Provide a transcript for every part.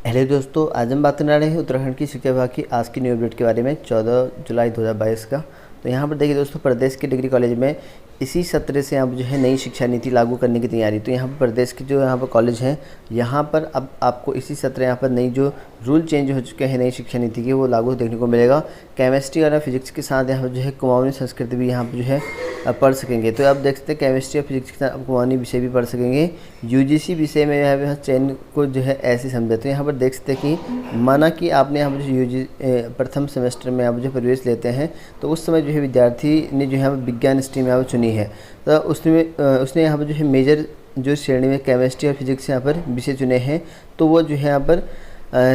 Hello दोस्तों, आज हम बात करने रहे हैं उत्तराखंड की शिक्षा विभाग की आज की न्यू अपडेट के बारे में 14 जुलाई 2022 का। तो यहाँ पर देखिए दोस्तों, प्रदेश के डिग्री कॉलेज में इसी सत्र से यहाँ पर जो है नई शिक्षा नीति लागू करने की तैयारी। तो यहाँ पर प्रदेश के जो यहाँ पर कॉलेज हैं, यहाँ पर अब आपको इसी सत्र यहाँ पर नई जो रूल चेंज हो चुके हैं नई शिक्षा नीति के, वो लागू देखने को मिलेगा। केमिस्ट्री और फिजिक्स के साथ यहाँ पर जो है कुमाऊनी संस्कृत भी यहाँ पर जो है पढ़ सकेंगे। तो आप देख सकते हैं केमिस्ट्री और फिजिक्स के साथ आप कुमाऊनी विषय भी पढ़ सकेंगे। यूजीसी विषय में यहाँ पर चयन को जो है ऐसे समझे। तो यहाँ पर देख सकते हैं कि माना कि आपने यहाँ पर जो प्रथम सेमेस्टर में आप जो प्रवेश लेते हैं, तो उस समय जो है विद्यार्थी ने जो है विज्ञान स्ट्रीम यहाँ पर चुनी है, तो उसने यहाँ पर जो है मेजर जो श्रेणी में केमिस्ट्री और फिजिक्स यहाँ पर विषय चुने हैं, तो वो जो है यहाँ पर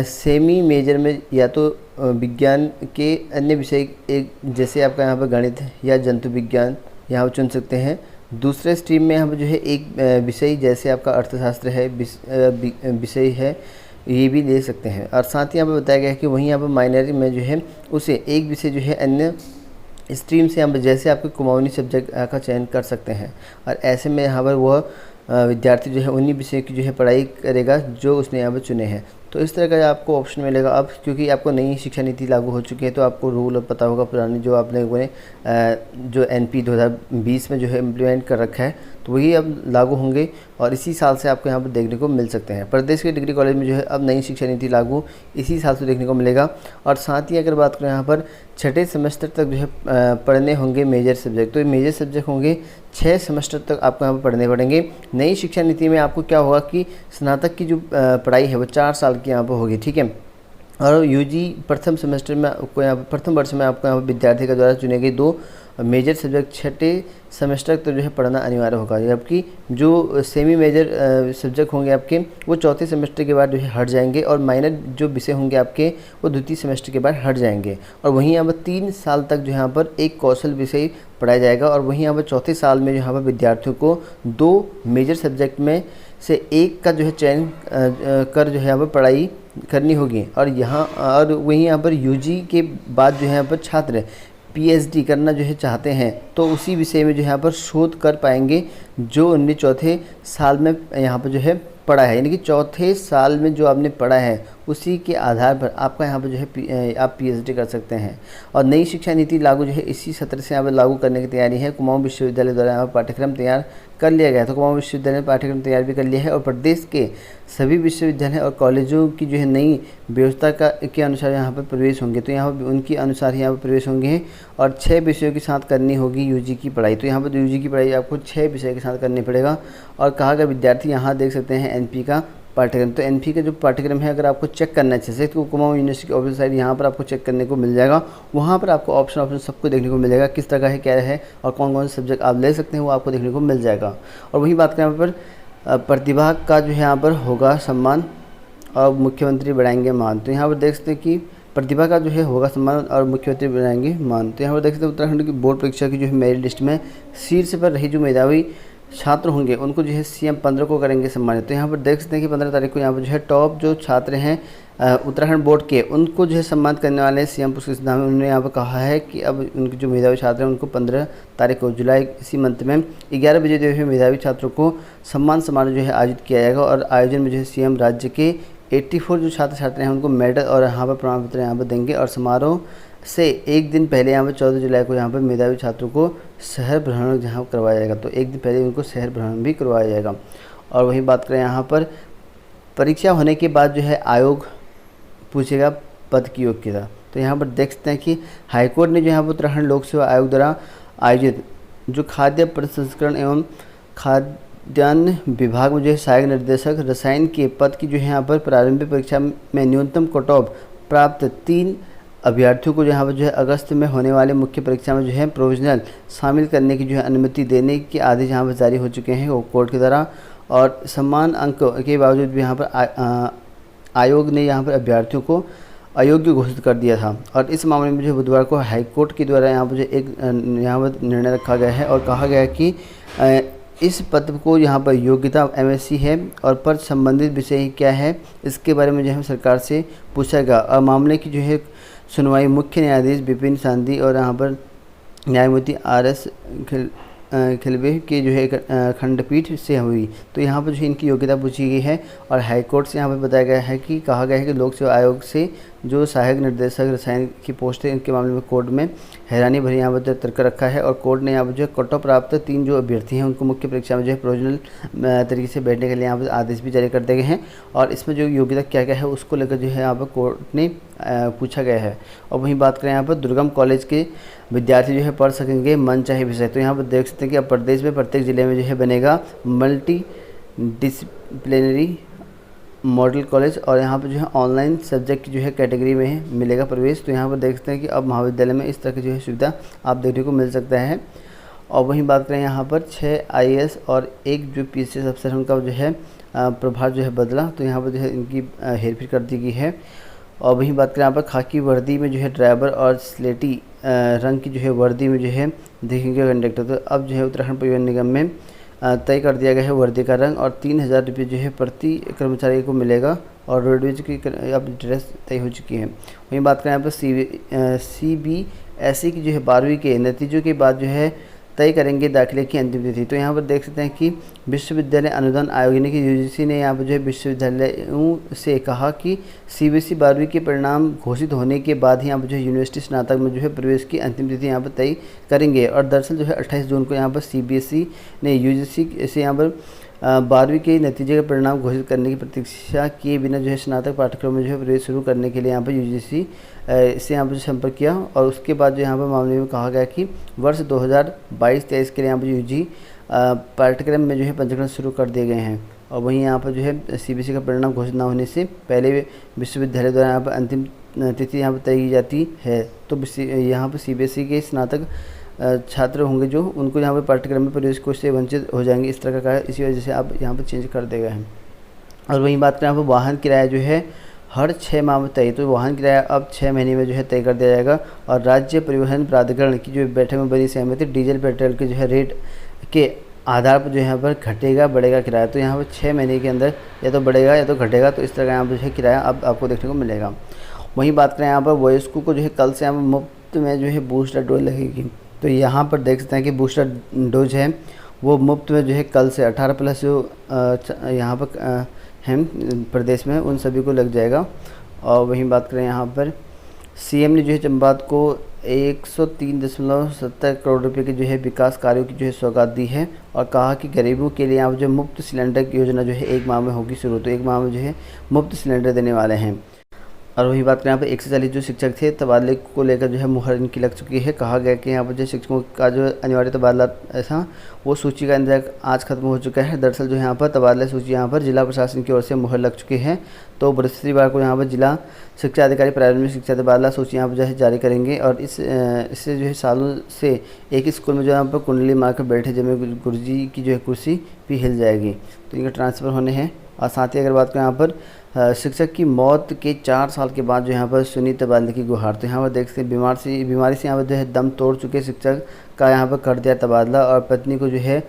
सेमी मेजर में या तो विज्ञान के अन्य विषय एक जैसे आपका यहाँ पर गणित या जंतु विज्ञान यहाँ पर चुन सकते हैं। दूसरे स्ट्रीम में यहाँ पर जो है एक विषय जैसे आपका अर्थशास्त्र है विषय है, ये भी ले सकते हैं। और साथ ही यहाँ पर बताया गया है कि वहीं यहाँ पर माइनर में जो है उसे एक विषय जो है अन्य स्ट्रीम से यहाँ पर जैसे आपके कुमाऊनी सब्जेक्ट का चयन कर सकते हैं। और ऐसे में यहाँ पर वह विद्यार्थी जो है उन्हीं विषय की जो है पढ़ाई करेगा जो उसने यहाँ पर चुने हैं। तो इस तरह का आपको ऑप्शन मिलेगा। अब क्योंकि आपको नई शिक्षा नीति लागू हो चुकी है, तो आपको रूल पता होगा पुरानी जो आपने जो एनपी 2020 में जो है इम्प्लीमेंट कर रखा है, तो वही अब लागू होंगे और इसी साल से आपको यहाँ पर देखने को मिल सकते हैं। प्रदेश के डिग्री कॉलेज में जो है अब नई शिक्षा नीति लागू इसी साल से देखने को मिलेगा। और साथ ही अगर बात करें यहाँ पर छठे सेमेस्टर तक जो है पढ़ने होंगे मेजर सब्जेक्ट। तो ये मेजर सब्जेक्ट होंगे 6 सेमेस्टर तक आपको यहाँ पर पढ़ने पड़ेंगे। नई शिक्षा नीति में आपको क्या होगा कि स्नातक की जो पढ़ाई है वो 4 साल की यहाँ पर होगी, ठीक है। और यूजी प्रथम सेमेस्टर में आपको यहाँ पर प्रथम वर्ष में आपको यहाँ पर विद्यार्थी के द्वारा चुने गए 2 मेजर सब्जेक्ट छठे सेमेस्टर तक तो जो है पढ़ना अनिवार्य होगा। जबकि जो सेमी मेजर सब्जेक्ट होंगे आपके वो चौथे सेमेस्टर के बाद जो है हट जाएंगे, और माइनर जो विषय होंगे आपके वो द्वितीय सेमेस्टर के बाद हट जाएंगे। और वहीं यहाँ पर 3 साल तक जो यहाँ पर एक कौशल विषय पढ़ाया जाएगा। और वहीं यहाँ पर चौथे साल में जो यहाँ पर विद्यार्थियों को 2 मेजर सब्जेक्ट में से एक का जो है चयन कर जो है यहाँ पर पढ़ाई करनी होगी। और वहीं यहाँ पर यूजी के बाद जो है यहाँ पर छात्र पीएचडी करना जो है चाहते हैं, तो उसी विषय में जो है यहाँ पर शोध कर पाएंगे जो उन्होंने चौथे साल में यहाँ पर जो है पढ़ा है। यानी कि चौथे साल में जो आपने पढ़ा है उसी के आधार पर आपका यहाँ पर जो है आप पीएचडी कर सकते हैं। और नई शिक्षा नीति लागू जो है इसी सत्र से यहाँ पर लागू करने की तैयारी है। कुमाऊं विश्वविद्यालय द्वारा यहाँ पर पाठ्यक्रम तैयार कर लिया गया। तो कुमाऊं विश्वविद्यालय ने पाठ्यक्रम तैयार भी कर लिया है और प्रदेश के सभी विश्वविद्यालय और कॉलेजों की जो है नई व्यवस्था के अनुसार यहाँ पर प्रवेश होंगे। तो यहाँ पर उनके अनुसार यहाँ पर प्रवेश होंगे और 6 विषयों के साथ करनी होगी यूजी की पढ़ाई। तो यहाँ पर यूजी की पढ़ाई आपको 6 विषय के साथ करनी पड़ेगा। और कहा गया विद्यार्थी यहाँ देख सकते हैं एनपी का पाठ्यक्रम। तो एनपी का जो पाठ्यक्रम है अगर आपको चेक करना है अच्छे से, तो कुमाऊं यूनिवर्सिटी की ऑफिशियल साइट यहाँ पर आपको चेक करने को मिल जाएगा। वहाँ पर आपको ऑप्शन सबको देखने को मिलेगा, किस तरह है क्या है और कौन कौन से सब्जेक्ट आप ले सकते हैं वो आपको देखने को मिल जाएगा। और वही बात करें यहाँ पर प्रतिभा का जो है यहाँ पर होगा सम्मान और मुख्यमंत्री बढ़ाएंगे मान। तो यहाँ पर देख सकते हैं कि प्रतिभा का जो है होगा सम्मान और मुख्यमंत्री बनाएंगे मान। तो यहाँ पर देख सकते हैं उत्तराखंड की बोर्ड परीक्षा की जो है मेरिट लिस्ट में शीर्ष पर रही जो मेधावी छात्र होंगे उनको जो है सीएम 15 को करेंगे सम्मानित। तो यहाँ पर देख सकते हैं कि 15 तारीख को यहाँ पर जो है टॉप जो छात्र हैं उत्तराखंड बोर्ड के उनको जो है सम्मानित करने वाले सीएम पुरस्कार सिद्धांत में उन्होंने यहाँ पर कहा है कि अब उनके जो मेधावी छात्र हैं उनको 15 तारीख को जुलाई इसी मंथ में 11 बजे जो है मेधावी छात्रों को सम्मान समारोह जो है आयोजित किया जाएगा। और आयोजन में जो है सीएम राज्य के 84 जो छात्र छात्राएँ हैं उनको मेडल और यहाँ पर प्रमाण पत्र यहाँ पर देंगे। और समारोह से एक दिन पहले यहाँ पर 14 जुलाई को यहाँ पर मेधावी छात्रों को शहर भ्रमण जहाँ करवाया जाएगा। तो एक दिन पहले उनको शहर भ्रमण भी करवाया जाएगा। और वही बात करें यहाँ पर परीक्षा होने के बाद जो है आयोग पूछेगा पद की योग्यता। तो यहाँ पर देख सकते हैं कि हाईकोर्ट ने जो यहाँ पर उत्तराखंड लोक सेवा आयोग द्वारा आयोजित जो खाद्य प्रसंस्करण एवं खाद्यान्न विभाग में जो है सहायक निर्देशक रसायन के पद की जो है यहाँ पर प्रारंभिक परीक्षा में न्यूनतम कट ऑफ प्राप्त 3 अभ्यर्थियों को यहाँ पर जो है अगस्त में होने वाले मुख्य परीक्षा में जो है प्रोविजनल शामिल करने की जो है अनुमति देने के आदेश यहाँ पर जारी हो चुके हैं वो कोर्ट के द्वारा। और समान अंक के बावजूद भी यहाँ पर आयोग ने यहाँ पर अभ्यर्थियों को अयोग्य घोषित कर दिया था। और इस मामले में जो बुधवार को हाईकोर्ट के द्वारा यहाँ पर जो एक यहाँ पर निर्णय रखा गया है और कहा गया है कि इस पद को यहाँ पर योग्यता एमएससी है और पद संबंधित विषय क्या है इसके बारे में जो है सरकार से पूछा गया। और मामले की जो है सुनवाई मुख्य न्यायाधीश विपिन सांधी और यहाँ पर न्यायमूर्ति RS खिलबे के जो है खंडपीठ से हुई। तो यहाँ पर जो है इनकी योग्यता पूछी गई है और हाईकोर्ट से यहाँ पर बताया गया है कि कहा गया है कि लोक सेवा आयोग से जो सहायक निर्देशक रसायन की पोस्ट है, इनके मामले में कोर्ट में हैरानी भरी यहाँ पर तर्क रखा है और कोर्ट ने यहाँ पर जो है कट ऑफ प्राप्त 3 जो अभ्यर्थी हैं उनको मुख्य परीक्षा में जो है प्रोविजनल तरीके से बैठने के लिए यहाँ पर आदेश भी जारी कर दिए गए हैं और इसमें जो योग्यता क्या क्या है उसको लेकर जो है यहाँ पर कोर्ट ने पूछा गया है। और वहीं बात करें यहाँ पर दुर्गम कॉलेज के विद्यार्थी जो है पढ़ सकेंगे मनचाहे विषय। तो यहाँ पर देख सकते हैं कि अब प्रदेश में प्रत्येक ज़िले में जो है बनेगा मल्टी डिसिप्लिनरी मॉडल कॉलेज और यहाँ पर जो है ऑनलाइन सब्जेक्ट जो है कैटेगरी में मिलेगा प्रवेश। तो यहाँ पर देख सकते हैं कि अब महाविद्यालय में इस तरह की जो है सुविधा आप देखने को मिल सकता है। और वहीं बात करें यहाँ पर 6 IAS और 1 जो PCS अफसर उनका जो है प्रभार जो है बदला। तो यहाँ पर जो है इनकी हेरफेर कर दी गई है। और वहीं बात करें यहाँ पर खाकी वर्दी में जो है ड्राइवर और स्लेटी रंग की जो है वर्दी में जो है देखेंगे कंडक्टर। तो अब जो है उत्तराखंड परिवहन निगम में तय कर दिया गया है वर्दी का रंग और 3000 रुपये जो है प्रति कर्मचारी को मिलेगा और रोडवेज की अब ड्रेस तय हो चुकी है। वहीं बात करें यहाँ पर CBSE की जो है 12वीं के नतीजों के बाद जो है तय करेंगे दाखिले की अंतिम तिथि। तो यहाँ पर देख सकते हैं कि विश्वविद्यालय अनुदान आयोग यानी कि UGC ने यहाँ पर जो है विश्वविद्यालयों से कहा कि CBSE 12वीं के परिणाम घोषित होने के बाद ही यहाँ पर जो है यूनिवर्सिटी स्नातक में जो है प्रवेश की अंतिम तिथि यहाँ पर तय करेंगे। और दरअसल जो है 28 जून को यहाँ पर CBSE ने UGC से यहाँ पर 12वीं के नतीजे का परिणाम घोषित करने की प्रतीक्षा किए बिना जो है स्नातक पाठ्यक्रम में जो है प्रवेश शुरू करने के लिए यहाँ पर UGC से यहाँ पर संपर्क किया। और उसके बाद जो यहाँ पर मामले में कहा गया कि वर्ष 2022-23 के लिए यहाँ पर UG पाठ्यक्रम में जो है पंजीकरण शुरू कर दिए गए हैं। और वहीं यहाँ पर जो है CBSE का परिणाम घोषित न होने से पहले विश्वविद्यालय द्वारा यहाँ पर अंतिम तिथि यहाँ पर तय की जाती है। तो यहाँ पर CBSE के स्नातक छात्र होंगे जो उनको यहाँ पर पाठ्यक्रम में प्रवेश कोष से वंचित हो जाएंगे, इस तरह का इसी वजह से आप यहाँ पर चेंज कर दिए गए हैं। और वहीं बात करें यहाँ पर वाहन किराया जो है हर 6 माह में तय। तो वाहन किराया अब 6 महीने में जो है तय कर दिया जाएगा। और राज्य परिवहन प्राधिकरण की जो बैठक में बनी सहमति डीजल पेट्रोल के जो है रेट के आधार पर जो यहाँ पर घटेगा बढ़ेगा किराया। तो यहाँ पर 6 महीने के अंदर या तो बढ़ेगा या तो घटेगा। तो इस तरह का यहाँ पर जो है किराया अब आपको देखने को मिलेगा। वहीं बात करें यहाँ पर वयस्कों को जो है कल से यहाँ पर मुफ्त में जो है बूस्टर डोज लगेगी। तो यहाँ पर देख सकते हैं कि बूस्टर डोज है वो मुफ्त में जो है कल से 18+ जो यहाँ पर हैं प्रदेश में उन सभी को लग जाएगा। और वहीं बात करें यहाँ पर CM ने जो है चंपावत को 103.70 करोड़ रुपए के जो है विकास कार्यों की जो है सौगात दी है और कहा कि गरीबों के लिए यहाँ पर जो मुफ्त सिलेंडर की योजना जो है 1 माह में होगी शुरू। तो 1 माह में जो है मुफ्त सिलेंडर देने वाले हैं। और वही बात करें यहाँ पर 140 जो शिक्षक थे तबादले को लेकर जो है मुहर इनकी लग चुकी है। कहा गया कि यहाँ पर जो शिक्षकों का जो अनिवार्य तबादला ऐसा वो सूची का इंतजार आज खत्म हो चुका है। दरअसल जो यहाँ पर तबादला सूची यहाँ पर जिला प्रशासन की ओर से मुहर लग चुकी है। तो बृहस्पतिवार को यहाँ पर जिला शिक्षा अधिकारी प्रारंभिक शिक्षा तबादला सूची यहाँ पर जो है जारी करेंगे। और इससे जो है सालों से एक स्कूल में जो यहाँ पर कुंडली मारकर बैठे जमे गुरुजी की जो है कुर्सी भी हिल जाएगी। तो इनका ट्रांसफ़र होने हैं। और साथ ही अगर बात करें यहाँ पर शिक्षक की मौत के 4 साल के बाद जो यहाँ पर सुनी तबादले की गुहार। तो यहाँ पर देख सकते हैं बीमारी से यहाँ पर जो है दम तोड़ चुके शिक्षक का यहाँ पर कर दिया तबादला और पत्नी को जो है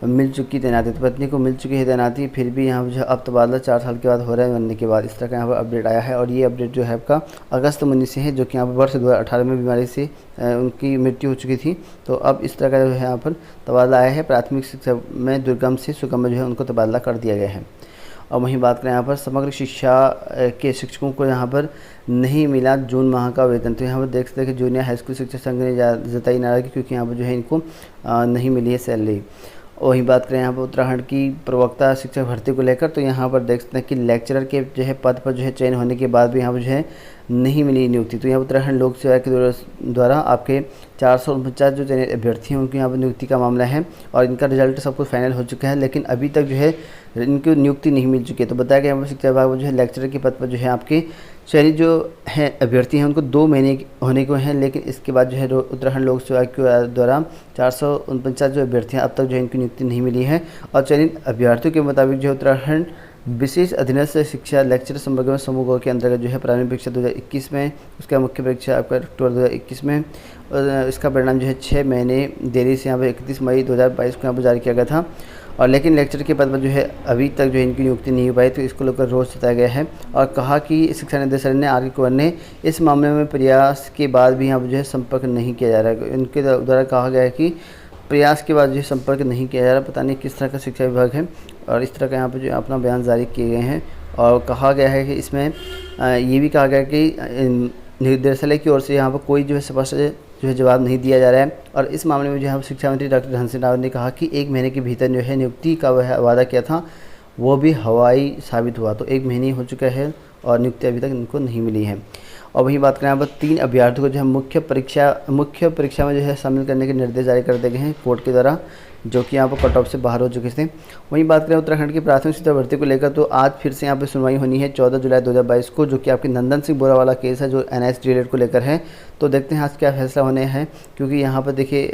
मिल चुकी तैनाती। तो पत्नी को मिल चुकी है तैनाती, फिर भी यहाँ पर जो अब तबादला 4 साल के बाद हो रहा है मरने के बाद। इस तरह का यहाँ पर अपडेट आया है। और ये अपडेट जो है आपका अगस्त महीने से है, जो कि यहाँ पर वर्ष 2018 में बीमारी से उनकी मृत्यु हो चुकी थी। तो अब इस तरह का जो है यहाँ पर तबादला आया है। प्राथमिक शिक्षा में दुर्गम से सुगम में जो है उनको तबादला कर दिया गया है। और वहीं बात करें यहाँ पर समग्र शिक्षा के शिक्षकों को यहाँ पर नहीं मिला जून माह का वेतन। तो यहाँ पर देख सकते हैं कि जूनियर हाई स्कूल शिक्षक संघ ने जताई नाराजगी क्योंकि यहाँ पर जो है इनको नहीं मिली है सैलरी। वहीं बात करें यहाँ पर उत्तराखंड की प्रवक्ता शिक्षक भर्ती को लेकर, तो यहाँ पर देख सकते हैं कि लेक्चरर के जो है पद पर जो है चयन होने के बाद भी यहाँ पर जो है नहीं मिली नियुक्ति। तो यहाँ उत्तराखंड लोक सेवा के द्वारा आपके 449 जो चयनित अभ्यर्थी हैं उनकी यहाँ पर नियुक्ति का मामला है और इनका रिजल्ट सब कुछ फाइनल हो चुका है, लेकिन अभी तक जो है इनकी नियुक्ति नहीं मिल चुकी है। तो बताया गया यहाँ पर शिक्षा विभाग में जो है लेक्चरर के पद पर जो है आपके चयनित जो हैं अभ्यर्थी हैं उनको 2 महीने होने को हैं, लेकिन इसके बाद जो है उत्तराखंड लोक सेवा के द्वारा 449 जो अभ्यर्थी हैं अब तक जो है इनकी नियुक्ति नहीं मिली है। और चयनित अभ्यर्थियों के मुताबिक जो उत्तराखंड विशेष अधीनस्थ शिक्षा लेक्चर संवर्ग समूह के अंतर्गत जो है प्रारंभिक परीक्षा 2021 में, उसका मुख्य परीक्षा आपका अक्टूबर 2021 में, और इसका परिणाम जो है 6 महीने देरी से यहाँ पर 31 मई 2022 को यहाँ पर जारी किया गया था। और लेकिन लेक्चर के पद पर जो है अभी तक जो है इनकी नियुक्ति नहीं हो पाई। तो इसको लेकर रोष जताया गया है और कहा कि शिक्षा निदेशालय ने आर के कुंवर ने इस मामले में प्रयास के बाद भी यहाँ पर जो है संपर्क नहीं किया जा रहा है। इनके द्वारा कहा गया है कि प्रयास के बाद जो है संपर्क नहीं किया जा रहा। पता नहीं किस तरह का शिक्षा विभाग है, और इस तरह का यहाँ पर जो अपना बयान जारी किए गए हैं। और कहा गया है कि इसमें ये भी कहा गया है कि निर्देशालय की ओर से यहाँ पर कोई जो है स्पष्ट जो है जवाब नहीं दिया जा रहा है। और इस मामले में जो है शिक्षा मंत्री डॉक्टर धन सिंह रावत ने कहा कि 1 महीने के भीतर जो है नियुक्ति का वह वादा किया था वो भी हवाई साबित हुआ। तो 1 महीने हो चुका है और नियुक्ति अभी तक इनको नहीं मिली है। और वहीं बात करें यहाँ पर 3 अभ्यर्थियों को जो है मुख्य परीक्षा में जो है शामिल करने के निर्देश जारी कर दिए गए हैं कोर्ट के द्वारा, जो कि यहाँ पर कट ऑफ से बाहर हो चुके थे। वहीं बात करें उत्तराखंड की प्राथमिक शिक्षा भर्ती को लेकर, तो आज फिर से यहाँ पर सुनवाई होनी है 14 जुलाई 2022 को, जो कि आपके नंदन सिंह बोरा वाला केस है जो NIS DLED को लेकर है। तो देखते हैं आज क्या फैसला होने हैं, क्योंकि यहाँ पर देखिए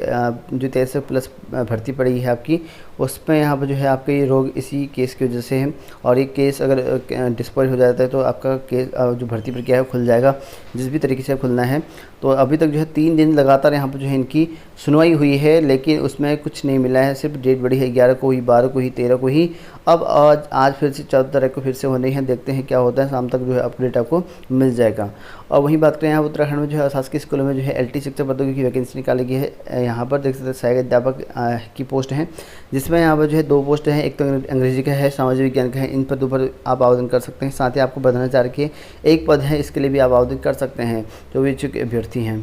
जो 23+ भर्ती पड़ी है आपकी, उसमें यहाँ पर जो है आपका ये रोग इसी केस की वजह से है। और ये केस अगर डिस्पोज हो जाता है तो आपका केस जो भर्ती प्रक्रिया है खुल जाएगा, जिस भी तरीके से खुलना है। तो अभी तक जो है 3 दिन लगातार यहाँ पर जो है इनकी सुनवाई हुई है, लेकिन उसमें कुछ नहीं मिला है। सिर्फ डेट बढ़ी है 11 को ही, 12 को ही, 13 को ही। अब आज फिर से 14 तारीख को फिर से होने हैं। देखते हैं क्या होता है, शाम तक जो है अपडेट आपको मिल जाएगा। और वहीं बात करें यहाँ उत्तराखंड में जो है शासकीय स्कूलों में जो है LT शिक्षक पदों की वैकेंसी निकाली गई है। यहाँ पर देख सकते हैं सहायक अध्यापक की पोस्ट है, जिसमें यहाँ पर जो है 2 पोस्ट हैं। एक तो अंग्रेजी का है, सामाजिक विज्ञान का है। इन पदों पर आप आवेदन कर सकते हैं। साथ ही आपको भ्रष्टाचार के 1 पद है, इसके लिए भी आप आवेदन कर सकते हैं जो भी इच्छुक अभ्यर्थी हैं।